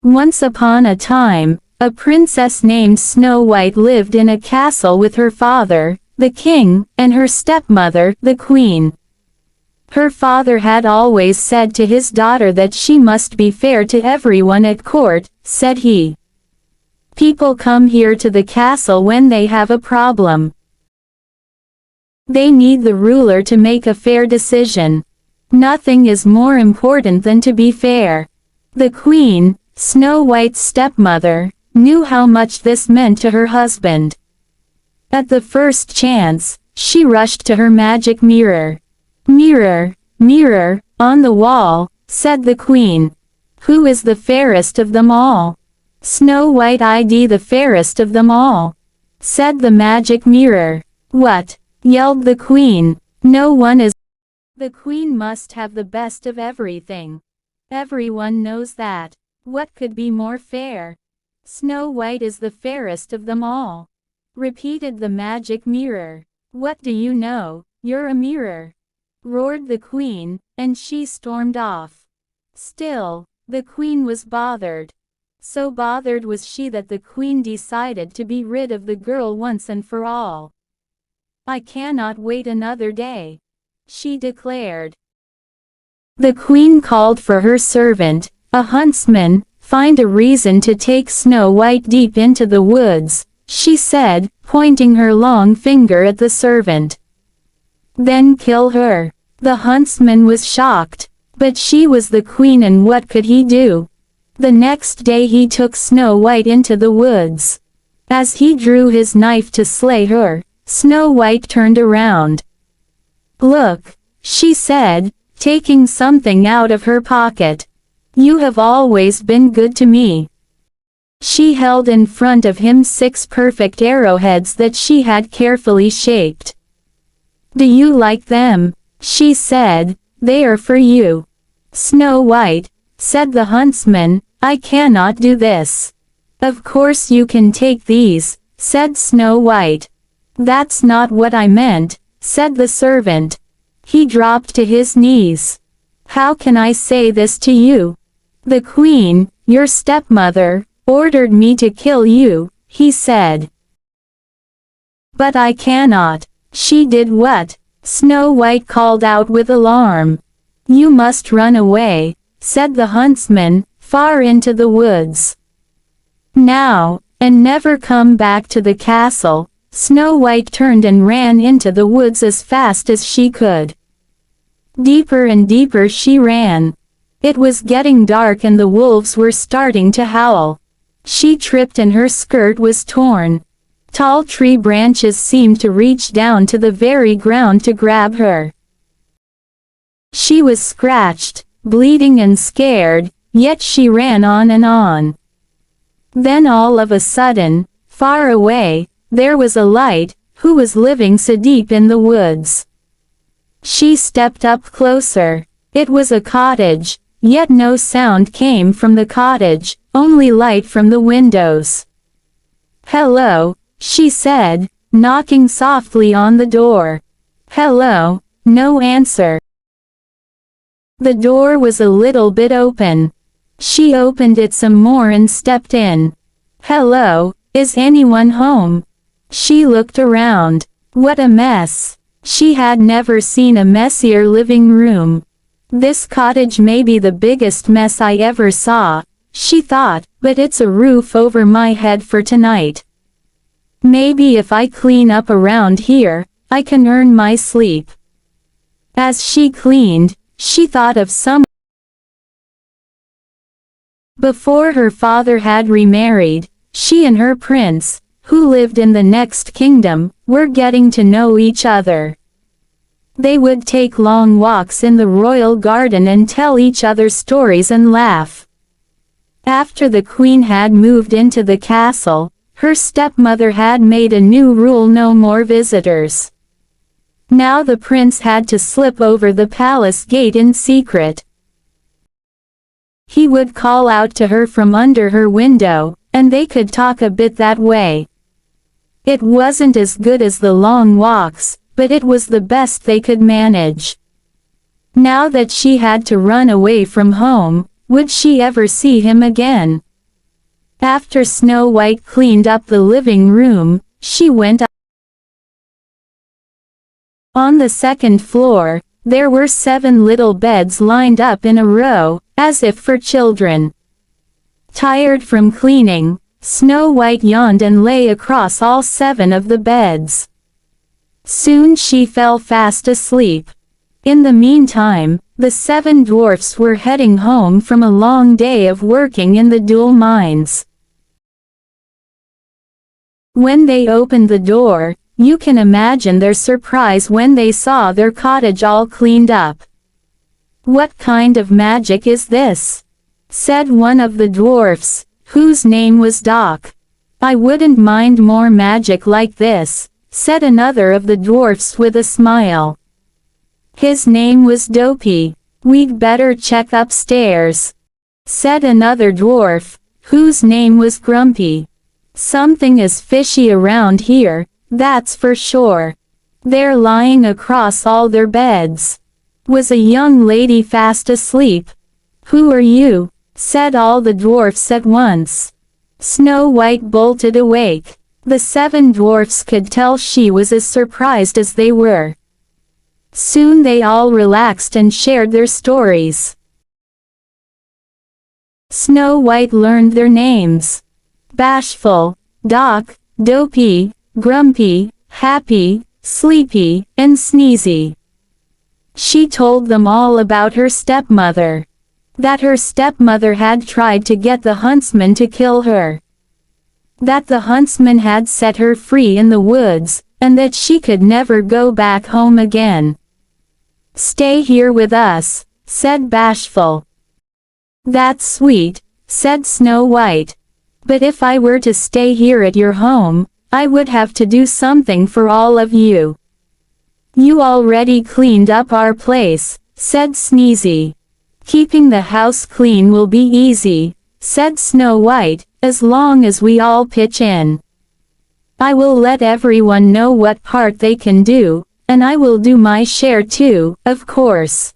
Once upon a time, a princess named Snow White lived in a castle with her father, the king, and her stepmother, the queen. Her father had always said to his daughter that she must be fair to everyone at court, said he. People come here to the castle when they have a problem. They need the ruler to make a fair decision. Nothing is more important than to be fair. The queen, Snow White's stepmother, knew how much this meant to her husband. At the first chance, she rushed to her magic mirror. "Mirror, mirror, on the wall," said the queen. "Who is the fairest of them all?" "Snow White ID the fairest of them all," said the magic mirror. "What?" yelled the queen. "No one is. The queen must have the best of everything. Everyone knows that. What could be more fair? Snow White is the fairest of them all," repeated the magic mirror. "What do you know? You're a mirror," roared the queen, and she stormed off. Still, the queen was bothered. So bothered was she that the queen decided to be rid of the girl once and for all. "I cannot wait another day," she declared. The queen called for her servant, a huntsman. "Find a reason to take Snow White deep into the woods," she said, pointing her long finger at the servant. "Then kill her." The huntsman was shocked, but she was the queen and what could he do? The next day he took Snow White into the woods. As he drew his knife to slay her, Snow White turned around. "Look," she said, taking something out of her pocket. "You have always been good to me." She held in front of him 6 perfect arrowheads that she had carefully shaped. "Do you like them?" she said. "They are for you." "Snow White," said the huntsman, "I cannot do this." "Of course you can take these," said Snow White. "That's not what I meant," said the servant. He dropped to his knees. "How can I say this to you? The queen, your stepmother, ordered me to kill you," he said. "But I cannot." "She did what?" Snow White called out with alarm. "You must run away," said the huntsman, "far into the woods. Now, and never come back to the castle." Snow White turned and ran into the woods as fast as she could. Deeper and deeper she ran. It was getting dark and the wolves were starting to howl. She tripped and her skirt was torn. Tall tree branches seemed to reach down to the very ground to grab her. She was scratched, bleeding and scared, yet she ran on and on. Then all of a sudden, far away, there was a light. Who was living so deep in the woods? She stepped up closer. It was a cottage, yet no sound came from the cottage, only light from the windows. "Hello," she said, knocking softly on the door. "Hello," no answer. The door was a little bit open. She opened it some more and stepped in. "Hello, is anyone home?" She looked around. What a mess. She had never seen a messier living room. "This cottage may be the biggest mess I ever saw," she thought, "but it's a roof over my head for tonight. Maybe if I clean up around here, I can earn my sleep." As she cleaned, she thought of some. Before her father had remarried, she and her prince, who lived in the next kingdom, were getting to know each other. They would take long walks in the royal garden and tell each other stories and laugh. After the queen had moved into the castle, her stepmother had made a new rule: no more visitors. Now the prince had to slip over the palace gate in secret. He would call out to her from under her window, and they could talk a bit that way. It wasn't as good as the long walks, but it was the best they could manage. Now that she had to run away from home, would she ever see him again? After Snow White cleaned up the living room, she went up. On the second floor, there were 7 little beds lined up in a row, as if for children. Tired from cleaning, Snow White yawned and lay across all 7 of the beds. Soon she fell fast asleep. In the meantime, the 7 dwarfs were heading home from a long day of working in the dual mines. When they opened the door, you can imagine their surprise when they saw their cottage all cleaned up. "What kind of magic is this?" said one of the dwarfs, whose name was Doc. "I wouldn't mind more magic like this," said another of the dwarfs with a smile. "His name was Dopey. We'd better check upstairs," said another dwarf, whose name was Grumpy. "Something is fishy around here, that's for sure. They're lying across all their beds." Was a young lady fast asleep? "Who are you?" said all the dwarfs at once. Snow White bolted awake. The 7 dwarfs could tell she was as surprised as they were. Soon they all relaxed and shared their stories. Snow White learned their names: Bashful, Doc, Dopey, Grumpy, Happy, Sleepy, and Sneezy. She told them all about her stepmother. That her stepmother had tried to get the huntsman to kill her. That the huntsman had set her free in the woods, and that she could never go back home again. "Stay here with us," said Bashful. "That's sweet," said Snow White. "But if I were to stay here at your home, I would have to do something for all of you." "You already cleaned up our place," said Sneezy. "Keeping the house clean will be easy," said Snow White, "as long as we all pitch in. I will let everyone know what part they can do, and I will do my share too, of course."